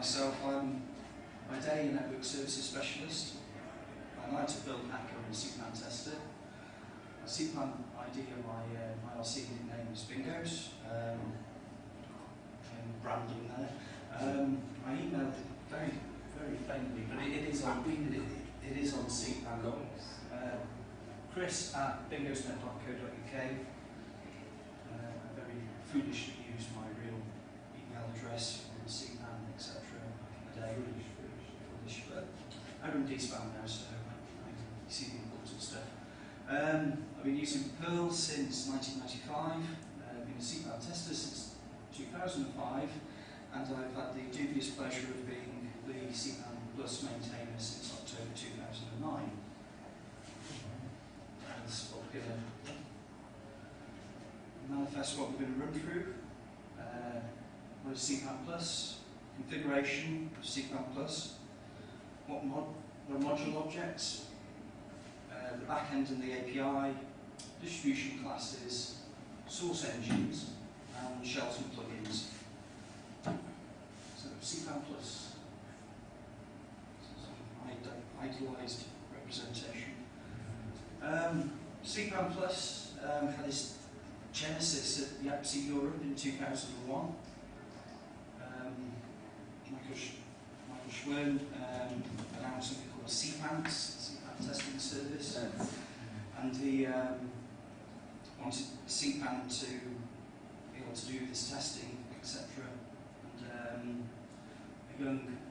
myself, I'm by day a network services specialist. I like to build hacker and CPAN tester. My CPAN ID and my IRC name is BinGOs. And branding there. My email very faintly, but it is on CPAN. Chris at bingosnet.co.uk. I very foolishly used my real email address on CPAN, etc. back in the day. Foolish, but I run DSPAN now, so I see the important stuff. I've been using Perl since 1995. I've been a CPAN tester since 2005, and I've had the dubious pleasure of being the CPANPLUS maintainer since October 2009. That's what we're going to manifest what we're going to run through. What is CPANPLUS? Configuration of CPANPLUS. What are module objects? The backend and the API, distribution classes, source engines, and shells and plugins. So CPANPLUS, idealized representation. CPANPLUS had its genesis at the APSI Europe in 2001. Michael Schwern announced something called CPANPLUS, CPAN Testing Service, and he wanted CPAN to be able to do this testing, etc. And a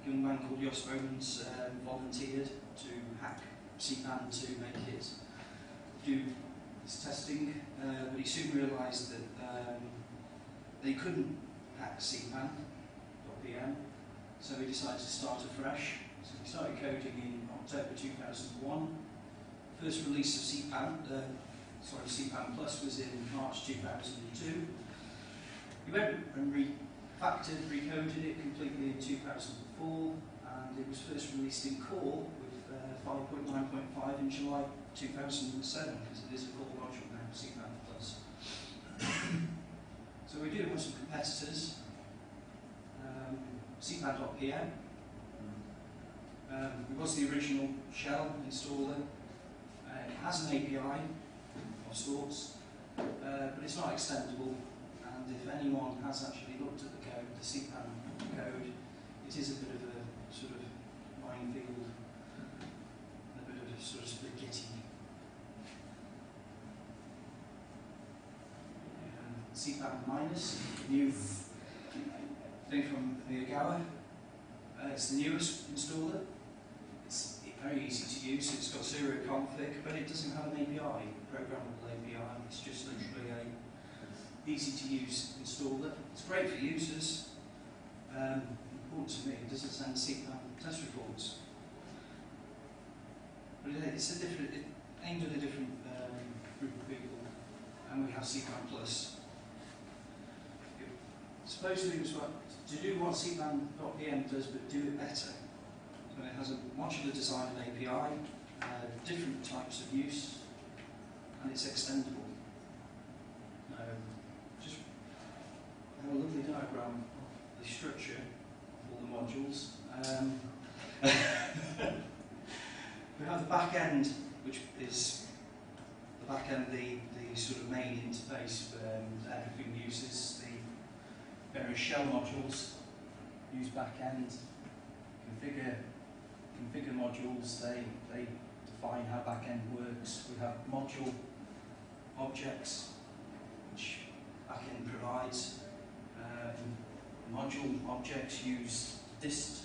young man called Jos Bowens volunteered to hack CPAN to make it do this testing, but he soon realised that they couldn't hack CPAN.pm, so he decided to start afresh. So he started coding in October 2001. First release of CPANPLUS was in March 2002. He went and refactored, recoded it completely in 2004, and it was first released in core with 5.9.5 in July 2007, because it is a core module now, CPANPLUS. So we're dealing with some competitors. CPAN.pm. It was the original shell installer. It has an API of sorts, but it's not extendable. And if anyone has actually looked at the code, the CPAN code, it is a bit of a sort of minefield, a bit of a sort of spaghetti. CPAN minus, new thing from the Agawa. It's the newest installer. It's very easy to use. It's got zero config, but it doesn't have an API, programmable API. It's just literally a easy to use installer. It's great for users. Important to me, it doesn't send CPAN test reports. But it's a different, aimed at a different group of people, and we have CPANPLUS. Supposedly it was to do what CPAN.pm does, but do it better. So it has a modular design and API, different types of use, and it's extendable. Just have a lovely diagram of the structure of all the modules. We have the back end, which is the back end, the sort of main interface that everything uses. The various shell modules use back end, configure modules. They define how back end works. We have module objects, which back end provides. Module objects use dist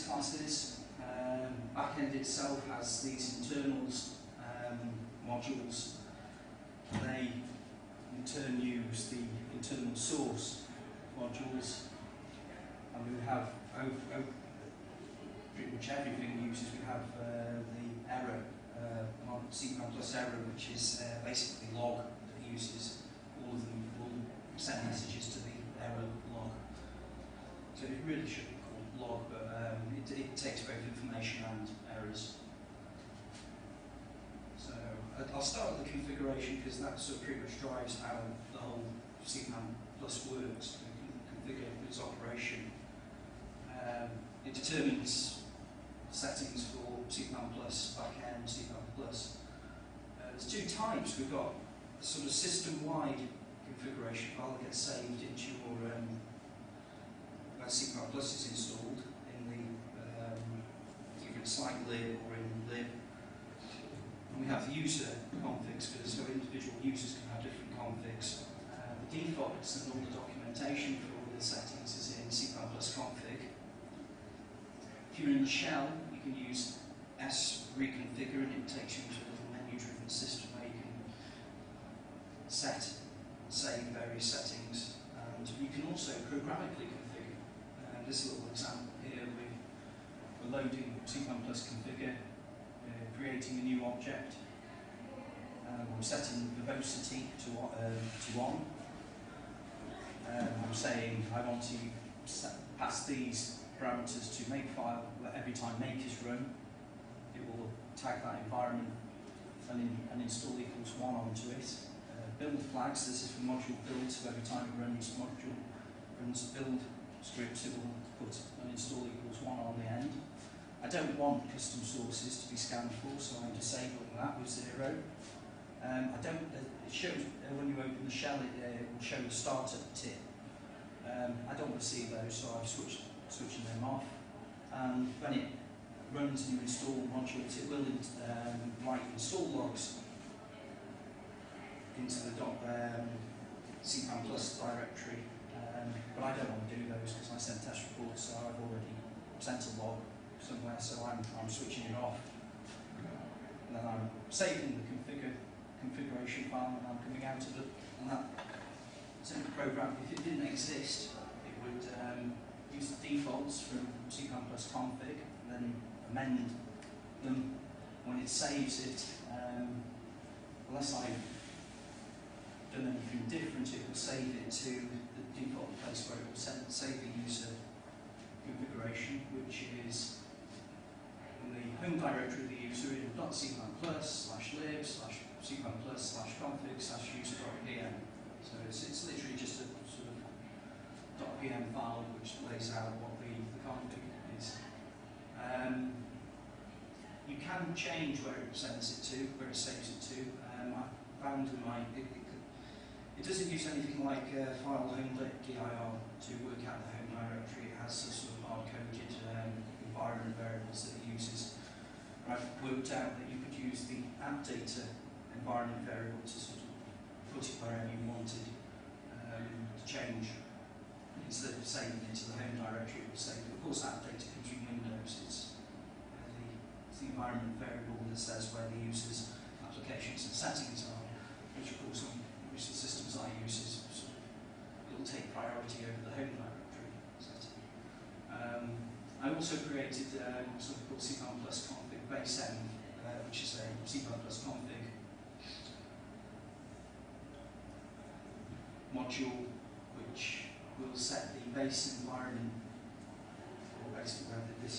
classes. Backend itself has these internals modules. They in turn use the internal source modules, and we have pretty much everything uses. We have the error, CPANPLUS error, which is basically log that uses. All of them will send messages to the error log. So it really should be called log, but it takes both information and errors. So I'll start with the configuration, because that sort of pretty much drives how the whole CPANPLUS works. The configure its operation. It determines settings for CPANPLUS, backend, CPANPLUS. There's two types. We've got a sort of system-wide configuration file that gets saved into your where CPANPLUS is installed in the either in site lib or in lib. And we have the user configs, because so individual users can have different configs. The defaults and all the documentation for all the settings is in CPANPLUS config. If you're in the shell, you can use S reconfigure, and it takes you into a little menu-driven system where you can set, save various settings, and you can also programmatically configure. This little example here, we're loading CPANPLUS configure, creating a new object. I'm setting verbosity to on. I'm saying I want to pass these parameters to makefile. Every time make is run, it will tag that environment and install equals 1 onto it. Build flags, this is for module build, so every time it runs build scripts, it will put an install equals 1 on the end. I don't want custom sources to be scanned for, so I'm disabling that with 0. It shows when you open the shell, it will show the startup tip. I don't want to see those, so I've switching them off. And when it runs and you install modules, it will write install logs into the CPANPLUS directory. But I don't want to do those because I send test reports, so I've already sent a log somewhere, so I'm switching it off. And then I'm saving the configuration file, and I'm coming out of it. And that simple program, if it didn't exist, it would use the defaults from CPANPLUS config, and then amend them when it saves it. Unless I've done anything different, it will save it to the default place where it will save the user configuration, which is in the home directory of the user in .cpanplus/lib/cpanplus/config/user.pm. So it's literally just a sort of .pm file which lays out what the config is. You can change where it sends it to, where it saves it to. I found in my it doesn't use anything like file home.dir to work out the home directory. It has a sort of hard-coded environment variables that it uses. I've worked out that you could use the app data environment variable to sort of put it wherever you wanted to change. Instead of saving it to the home directory, it will save it. Of course, app data comes from Windows. It's the environment variable that says where the user's applications and settings are, which of course on which the systems I use is sort of, it will take priority over the home directory setting. I also created something called CPANPLUS config base end, which is a CPANPLUS config module which will set the base environment, or basically whether this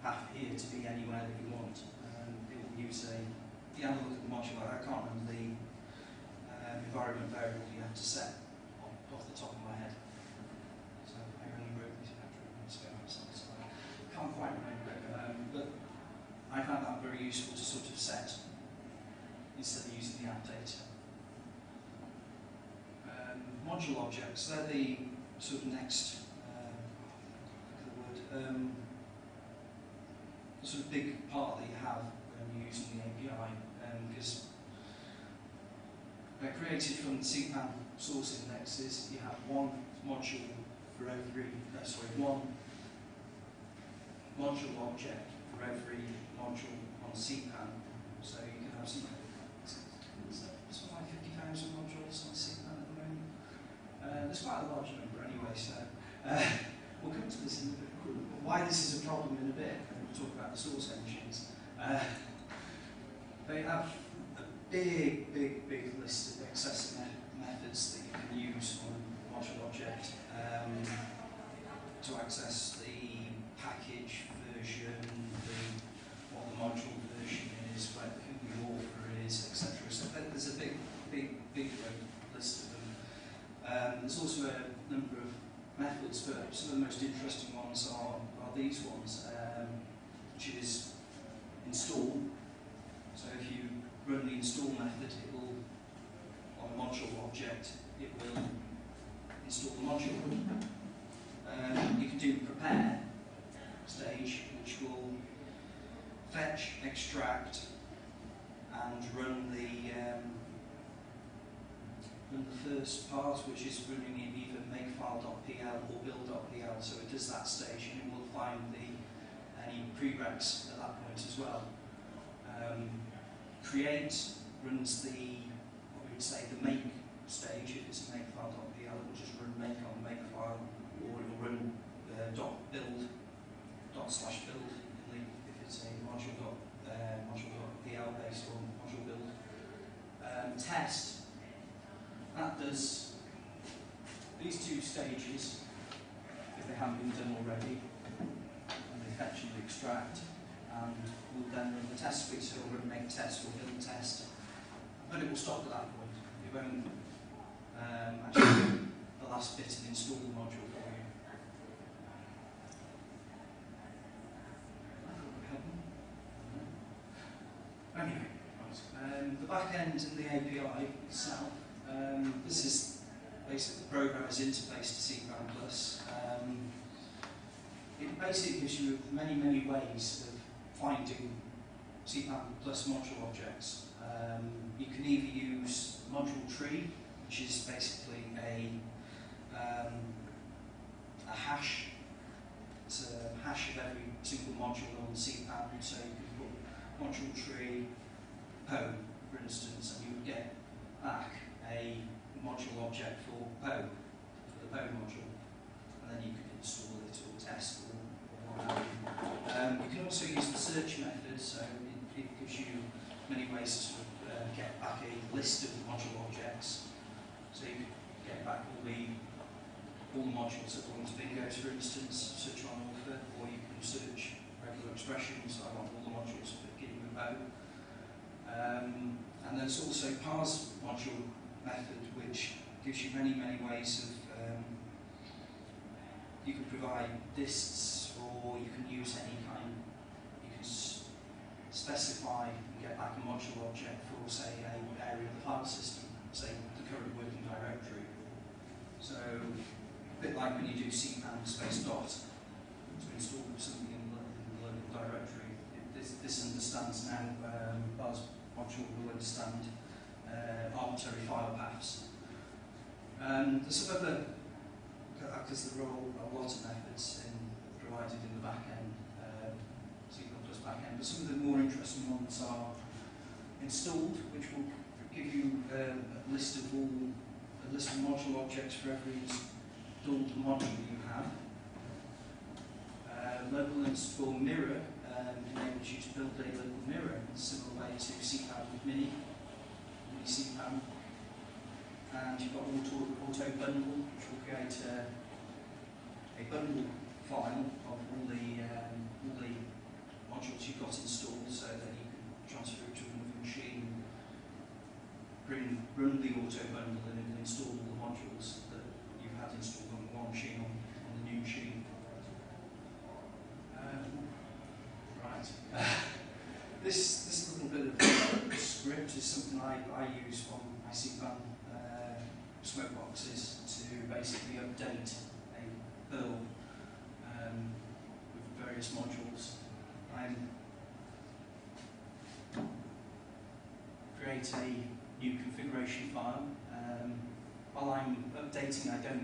path here to be anywhere that you want. It will use a, if you have a look at the module, I can't remember the environment variable you have to set off the top of my head. So I only wrote this after so I can't quite remember it. But I found that very useful to sort of set instead of using the app data. Module objects, they're the sort of next the sort of big part that you have when you're using the API, because they're created from the CPAN source indexes. You have one module for every, one module object for every module on CPAN. So you can have something like 50,000 modules on CPAN at the moment. There's quite a large number anyway, so we'll come to this in a bit. Why this is a problem in a bit, and we'll talk about the source engines. They have a big list of accessor methods that you can use on a module object to access the package version, what the module version is, who the author is, etc. So there's a big list of them. There's also a number of methods, but some of the most interesting ones are these ones, which is install. So if you run the install method, it will, on a module object, it will install the module. You can do prepare stage, which will fetch, extract, and run the first part, which is running in either makefile.pl or build.pl. So it does that stage, and it will find any prereqs at that point as well. Create runs the, what we would say, the make stage. If it's a makefile.pl, it will just run make on the makefile, or it will run .build, ./build if it's a module.pl based on module build. Test, that does these two stages, if they haven't been done already, and they fetch and extract, and we'll then run the test suite, so it'll run make test or build test, but it will stop at that point. It won't actually do the last bit and install the module for you. Anyway, right. The back end and the API itself, this is basically the programmer's interface to CPANPLUS. It basically gives you many, many ways of finding CPANPLUS module objects. You can either use module tree, which is basically a hash. It's a hash of every single module on CPAN, so you can put module tree PO, for instance, and you would get back a module object for PO, for the PO module, and then you can install it or test or what have you. You can also use the search method, so it gives you many ways to sort of get back a list of module objects. So you can get back all the modules that belong to BinGOs, for instance, search on author, or you can search regular expressions. I want all the modules beginning with O. And there's also parse module method, which gives you many, many ways of, you can provide lists, or you can use any kind, you can specify and get back a module object for, say, an area of the file system, say the current working directory. So, a bit like when you do CPAN space dot to install something in the local directory. This understands now, parse module will understand arbitrary file paths. There's some other, because there are a lot of methods provided in the back end, CPANPLUS back end, but some of the more interesting ones are installed, which will give you a list of module objects for every installed module you have. Local install mirror enables you to build a local mirror in a similar way to CPAN with mini CPAN. And you've got auto bundle, which will create a bundle file of all the modules you've got installed, so that you can transfer it to another machine, run the auto bundle, and install all the modules that you've had installed on one machine on the new machine. Right. This little bit of script is something I use on my CPAN smoke boxes to basically update a Perl with various modules. Create a new configuration file. While I'm updating, I don't